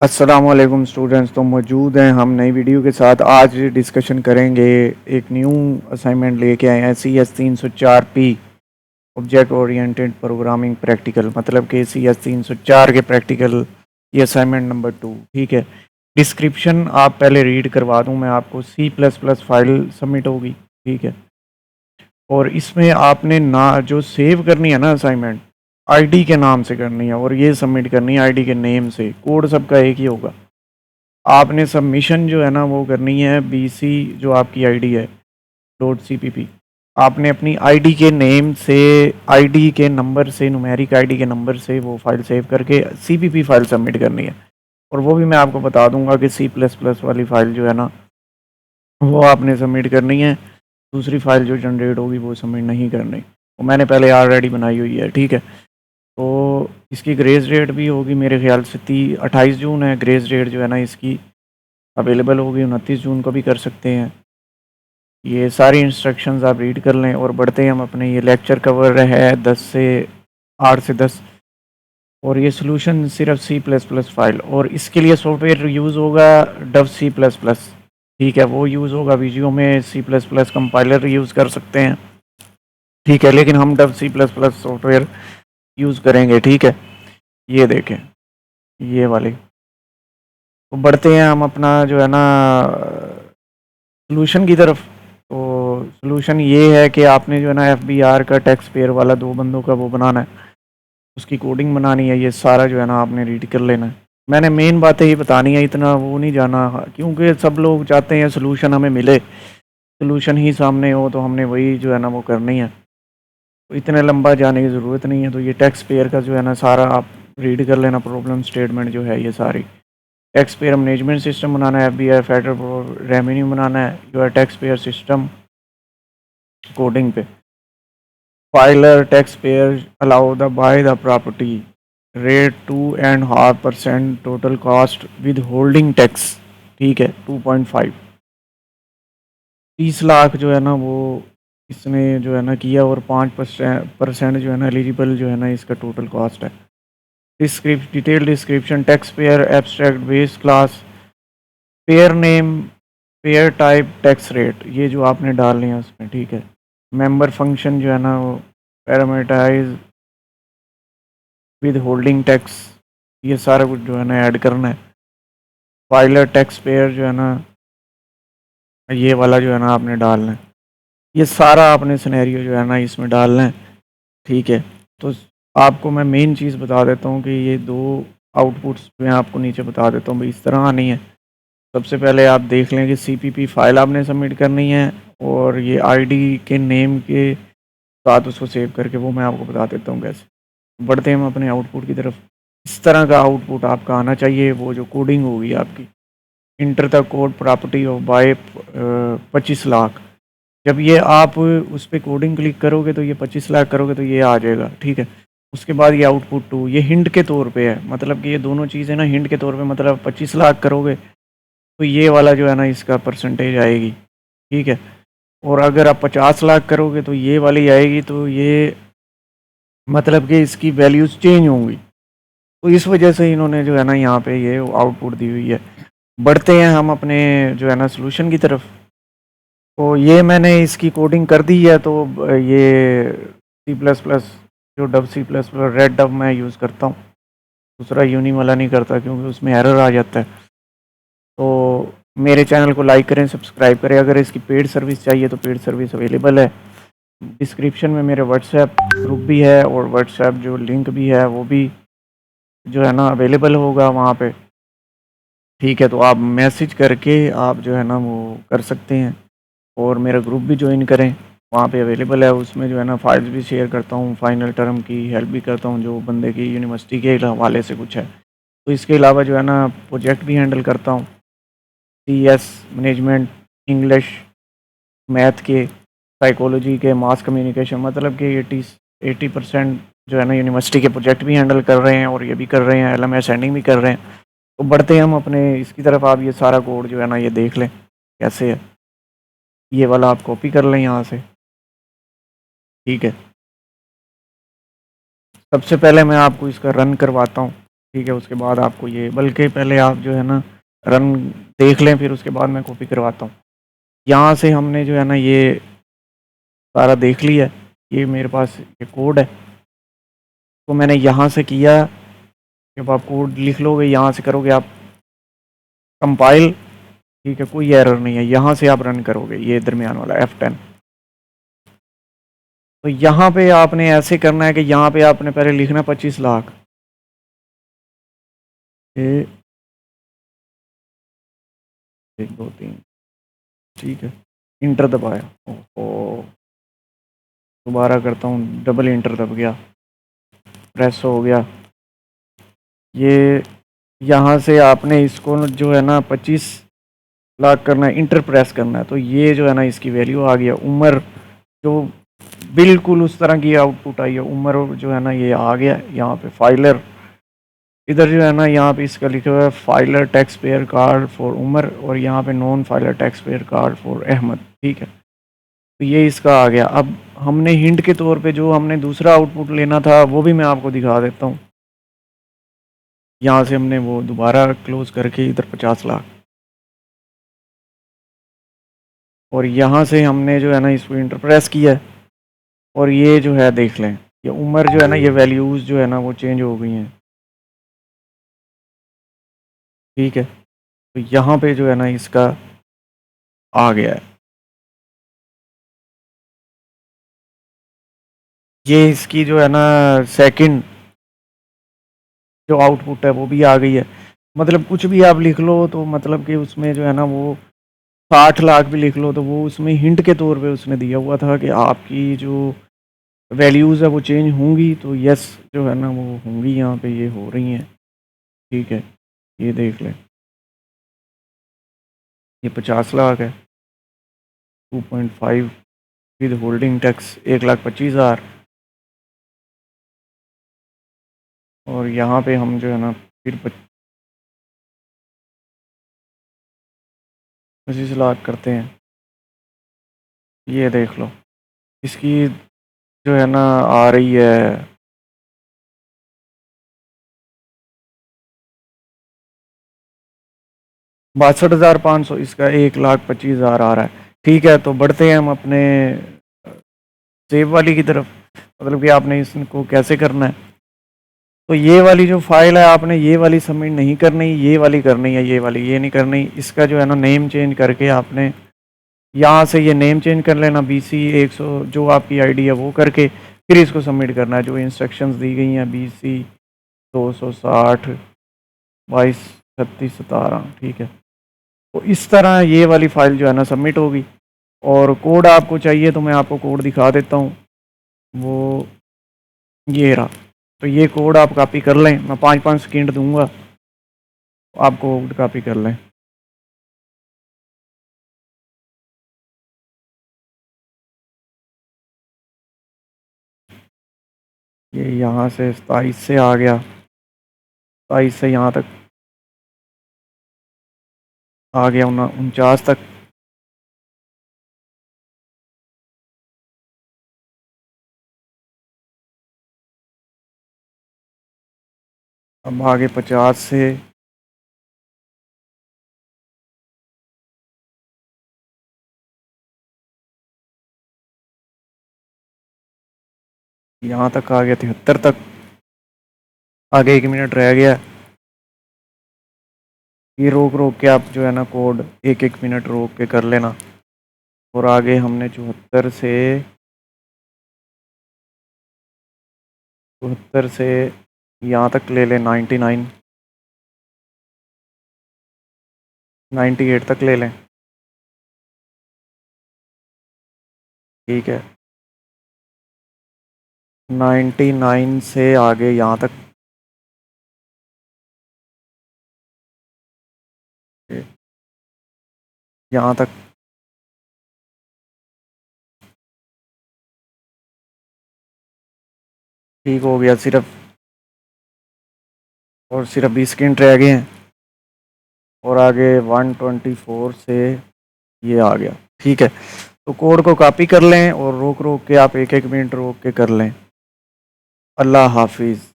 अस्सलाम वालेकुम स्टूडेंट्स, तो मौजूद हैं हम नई वीडियो के साथ। आज डिस्कशन करेंगे, एक न्यू असाइनमेंट लेके आए हैं CS 304P object oriented programming practical, मतलब कि CS 304 के प्रैक्टिकल, ये असाइनमेंट नंबर 2। ठीक है, डिस्क्रिप्शन आप पहले रीड करवा दूं मैं आपको। C++ फाइल सबमिट होगी, ठीक है, और इसमें आपने ना जो सेव करनी है ना असाइनमेंट, आईडी के नाम से करनी है और ये सबमिट करनी है आईडी के नेम से। कोड सबका एक ही होगा। आपने सबमिशन जो है ना वो करनी है BC, जो आपकी आईडी है .cpp। आपने अपनी आईडी के नेम से, आईडी के नंबर से, न्यूमेरिक आईडी के नंबर से वो फाइल सेव करके CPP फाइल सबमिट करनी है। और वो भी मैं आपको बता दूंगा कि C++ वाली फाइल जो है ना वो आपने सबमिट करनी है। दूसरी फाइल जो जनरेट होगी वो सबमिट नहीं करनी, वो मैंने पहले ऑलरेडी बनाई हुई है। ठीक है, तो इसकी ग्रेस डेट भी होगी मेरे ख्याल से 28 जून है ग्रेस डेट जो है ना इसकी। अवेलेबल होगी 29 जून को भी कर सकते हैं। ये सारी इंस्ट्रक्शंस आप रीड कर लें और बढ़ते हैं हम अपने। ये लेक्चर कवर है 8 से 10, और ये सोल्यूशन सिर्फ C++ फाइल, और इसके लिए सॉफ्टवेयर यूज़ होगा डव C++। ठीक है, वो यूज़ होगा वीडियो में। C++ कंपाइलर यूज़ कर सकते हैं, ठीक है, लेकिन हम डव C++ सॉफ्टवेयर यूज़ करेंगे। ठीक है, ये देखें ये वाली। तो बढ़ते हैं हम अपना जो है ना सोल्यूशन की तरफ। तो सोल्यूशन ये है कि आपने जो है ना FBR का टैक्स पेयर वाला 2 बंदों का वो बनाना है, उसकी कोडिंग बनानी है। ये सारा जो है ना आपने रीड कर लेना है। मैंने मेन बातें ही बतानी है, इतना वो नहीं जाना, क्योंकि सब लोग चाहते हैं सोल्यूशन हमें मिले, सोल्यूशन ही सामने हो तो हमने वही जो है ना वो करनी है। तो इतने लंबा जाने की ज़रूरत नहीं है। तो ये टैक्स पेयर का जो है ना सारा आप रीड कर लेना। प्रॉब्लम स्टेटमेंट जो है ये सारी, टैक्स पेयर मैनेजमेंट सिस्टम बनाना है, FBI फेडरल रेवेन्यू बनाना है, जो है टैक्स पेयर सिस्टम कोडिंग पे। Filer tax pair allow the by the property rate 2.5% total cost with holding tax. ठीक है, 2.5, 30 लाख जो है ना वो इसने जो है ना किया, और 5% जो है ना एलिजिबल जो है ना इसका टोटल कॉस्ट है। Detail description, tax payer abstract base class, pair name, pair type, tax rate, ये जो आपने डालनी है उसमें। ठीक है, मेंबर फंक्शन जो है ना वो पैरामीटराइज विद होल्डिंग टैक्स, ये सारा कुछ जो है ना ऐड करना है। फाइलर टैक्स पेयर जो है ना ये वाला जो है ना आपने डालना है। ये सारा आपने सिनेरियो जो है ना इसमें डालना है। ठीक है, तो आपको मैं मेन चीज़ बता देता हूँ कि ये 2 आउटपुट्स मैं आपको नीचे बता देता हूँ भाई, इस तरह आनी है। सबसे पहले आप देख लें कि CPP फाइल आपने सबमिट करनी है, और ये आईडी के नेम के साथ उसको सेव करके, वो मैं आपको बता देता हूँ कैसे। बढ़ते हैं हम अपने आउटपुट की तरफ। इस तरह का आउटपुट आपका आना चाहिए, वो जो कोडिंग होगी आपकी। Enter the code property of by 25 lakh. जब ये आप उस पर कोडिंग क्लिक करोगे तो ये 25 लाख करोगे तो ये आ जाएगा। ठीक है, उसके बाद ये आउटपुट 2, ये हिंट के तौर पे है, मतलब कि ये दोनों चीज़ें ना हिंट के तौर पे, मतलब 25 लाख करोगे तो ये वाला जो है ना इसका परसेंटेज आएगी। ठीक है, और अगर आप 50 लाख करोगे तो ये वाली आएगी। तो ये मतलब कि इसकी वैल्यूज़ चेंज होंगी। तो इस वजह से इन्होंने जो है ना यहाँ पे ये आउटपुट दी हुई है। बढ़ते हैं हम अपने जो है ना सोल्यूशन की तरफ। तो ये मैंने इसकी कोडिंग कर दी है। तो ये C++, जो डव C++ रेड डव मैं यूज़ करता हूँ, दूसरा यूनी वाला नहीं करता क्योंकि उसमें एरर आ जाता है। तो मेरे चैनल को लाइक करें, सब्सक्राइब करें। अगर इसकी पेड सर्विस चाहिए तो पेड सर्विस अवेलेबल है। डिस्क्रिप्शन में मेरे व्हाट्सएप ग्रुप भी है, और व्हाट्सएप जो लिंक भी है वो भी जो है ना अवेलेबल होगा वहाँ पे। ठीक है, तो आप मैसेज करके आप जो है ना वो कर सकते हैं, और मेरा ग्रुप भी ज्वाइन करें, वहाँ पे अवेलेबल है। उसमें जो है ना फाइल्स भी शेयर करता हूँ, फाइनल टर्म की हेल्प भी करता हूँ जो बंदे की यूनिवर्सिटी के हवाले से कुछ है। तो इसके अलावा जो है ना प्रोजेक्ट भी हैंडल करता हूँ, CS मैनेजमेंट, इंग्लिश, मैथ के, साइकोलॉजी के, मास कम्युनिकेशन, मतलब कि 80% जो है ना यूनिवर्सिटी के प्रोजेक्ट भी हैंडल कर रहे हैं, और ये भी कर रहे हैं, LMS सेंडिंग भी कर रहे हैं। तो बढ़ते हैं हम अपने इसकी तरफ। आप ये सारा कोड जो है ना ये देख लें कैसे है। ये वाला आप कॉपी कर लें यहाँ से। ठीक है, सबसे पहले मैं आपको इसका रन करवाता हूँ। ठीक है। उसके बाद आपको ये, बल्कि पहले आप जो है ना रन देख लें, फिर उसके बाद मैं कॉपी करवाता हूँ। यहाँ से हमने जो है ना ये सारा देख लिया, ये मेरे पास ये कोड है। तो मैंने यहाँ से किया, जब आप कोड लिख लोगे यहाँ से करोगे आप कंपाइल, ठीक है, कोई एरर नहीं है। यहाँ से आप रन करोगे ये दरमियान वाला F10। तो यहाँ पे आपने ऐसे करना है कि यहाँ पे आपने पहले लिखना 25 लाख, 1 2 3, ठीक है, इंटर दबाया। ओहो, दोबारा करता हूँ, डबल इंटर दब गया, प्रेस हो गया। ये यहाँ से आपने इसको जो है ना 25 लाख करना है, इंटर प्रेस करना है। तो ये जो है ना इसकी वैल्यू आ गया। उम्र जो बिल्कुल उस तरह की आउटपुट आई है, उम्र जो है ना ये आ गया। यहाँ पे फाइलर, इधर जो है ना यहाँ पे इसका लिखा हुआ है filer tax payer card for Umar, और यहाँ पे non filer tax payer card for Ahmad, ठीक है। तो ये इसका आ गया। अब हमने हिंट के तौर पे जो हमने दूसरा आउटपुट लेना था वो भी मैं आपको दिखा देता हूँ। यहाँ से हमने वो दोबारा क्लोज करके इधर 50 लाख, और यहाँ से हमने जो है ना इसको इंटर प्रेस किया, और ये जो है देख लें, ये उम्र जो है ना ये वैल्यूज़ जो है ना वो चेंज हो गई हैं, ठीक है। तो यहाँ पे जो है ना इसका आ गया है। ये इसकी जो है ना सेकंड जो आउटपुट है वो भी आ गई है। मतलब कुछ भी आप लिख लो तो मतलब कि उसमें जो है ना वो 60 लाख भी लिख लो तो वो उसमें हिंट के तौर पे उसने दिया हुआ था कि आपकी जो वैल्यूज़ है वो चेंज होंगी। तो यस जो है ना वो होंगी, यहाँ पे ये हो रही हैं, ठीक है। ये देख लें, ये 50 लाख है, 2.5 विद होल्डिंग टैक्स 1,25,000। और यहाँ पे हम जो है ना फिर 25 लाख करते हैं। ये देख लो, इसकी जो है ना आ रही है 62,500, इसका 1,25,000 आ रहा है, ठीक है। तो बढ़ते हैं हम अपने सेव वाली की तरफ। मतलब कि आपने इसको कैसे करना है। तो ये वाली जो फाइल है आपने ये वाली सबमिट नहीं करनी, ये वाली करनी है, ये वाली ये नहीं करनी। इसका जो है ना नेम चेंज करके आपने यहाँ से ये नेम चेंज कर लेना, BC 100 जो आपकी आईडी है वो करके फिर इसको सबमिट करना है। जो इंस्ट्रक्शंस दी गई हैं BC 260 22 36 17, ठीक है। तो इस तरह ये वाली फ़ाइल जो है ना सबमिट होगी। और कोड आपको चाहिए तो मैं आपको कोड दिखा देता हूँ, वो ये रहा। तो ये कोड आप कॉपी कर लें, मैं 5-5 सेकंड दूंगा, आप कोड कॉपी कर लें। ये यहाँ से 27 से आ गया, 27 से यहाँ तक आ गया 49 तक। अब आगे 50 से यहाँ तक आ गया 73 तक। आगे 1 मिनट रह गया। ये रोक रोक के आप जो है ना कोड 1-1 मिनट रोक के कर लेना। और आगे हमने 74 से यहाँ तक ले लें, 99 98 तक ले लें, ठीक है। 99 से आगे यहाँ तक, यहाँ तक, ठीक हो गया। सिर्फ और सिर्फ 20 सेकंड रह गए हैं। और आगे 124 से ये आ गया, ठीक है। तो कोड को कॉपी कर लें और रोक रोक के आप 1-1 मिनट रोक के कर लें। अल्लाह हाफिज़।